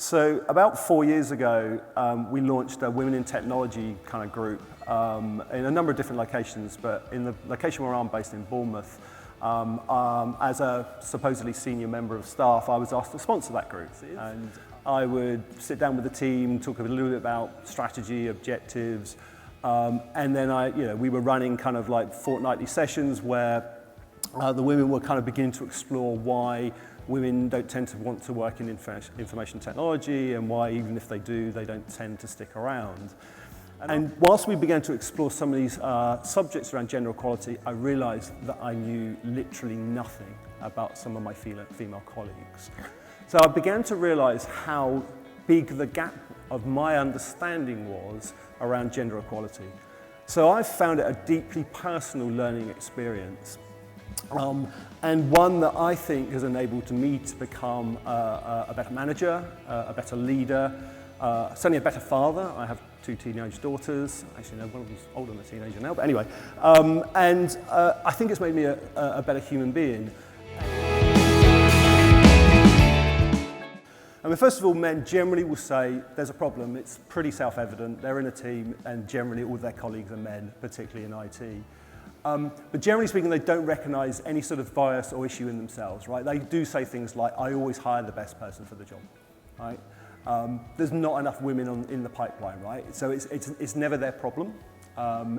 So about 4 years ago, we launched a Women in Technology kind of group in a number of different locations, but in the location where I'm based in Bournemouth, as a supposedly senior member of staff, I was asked to sponsor that group. And I would sit down with the team, talk a little bit about strategy, objectives, and then we were running kind of like fortnightly sessions where the women were kind of beginning to explore why women don't tend to want to work in information technology and why even if they do, they don't tend to stick around. And whilst we began to explore some of these subjects around gender equality, I realized that I knew literally nothing about some of my female colleagues. So I began to realize how big the gap of my understanding was around gender equality. So I found it a deeply personal learning experience. And one that I think has enabled me to become a better manager, a better leader, certainly a better father. I have 2 teenage daughters. Actually, no, one of them's older than a teenager now, but anyway. And I think it's made me a better human being. I mean, first of all, men generally will say there's a problem. It's pretty self-evident. They're in a team, and generally all their colleagues are men, particularly in IT. But generally speaking, they don't recognise any sort of bias or issue in themselves, right? They do say things like, I always hire the best person for the job, right? There's not enough women in the pipeline, right? So it's never their problem.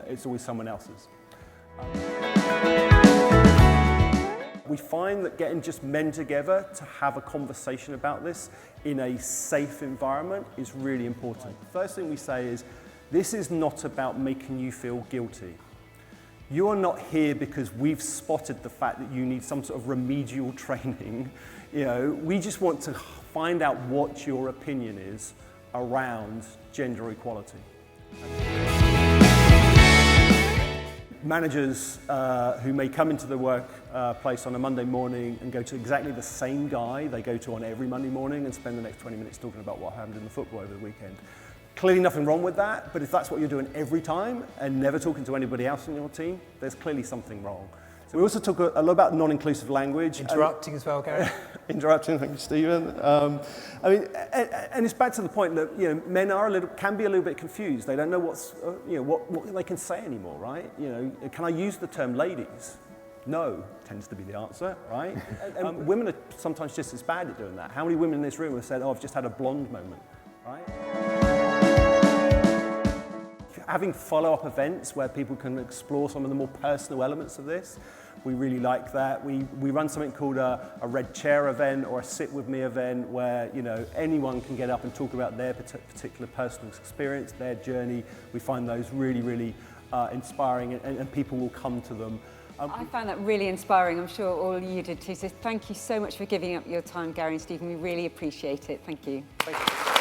It's always someone else's. We find that getting just men together to have a conversation about this in a safe environment is really important. The first thing we say is, this is not about making you feel guilty. You are not here because we've spotted the fact that you need some sort of remedial training. We just want to find out what your opinion is around gender equality. Managers who may come into the workplace on a Monday morning and go to exactly the same guy they go to on every Monday morning and spend the next 20 minutes talking about what happened in the football over the weekend. Clearly nothing wrong with that, but if that's what you're doing every time and never talking to anybody else in your team, there's clearly something wrong. So we also talk a lot about non-inclusive language. Interrupting as well, Gary. Interrupting, thank you, Stephen. And it's back to the point that men can be a little bit confused. They don't know what they can say anymore, right? Can I use the term ladies? No, tends to be the answer, right? And women are sometimes just as bad at doing that. How many women in this room have said, "Oh, I've just had a blonde moment," right? Having follow-up events where people can explore some of the more personal elements of this, we really like that. We run something called a red chair event or a sit with me event where anyone can get up and talk about their particular personal experience, their journey. We find those really, really inspiring and people will come to them. I found that really inspiring. I'm sure all of you did too. So thank you so much for giving up your time, Gary and Stephen. We really appreciate it. Thank you. Thank you.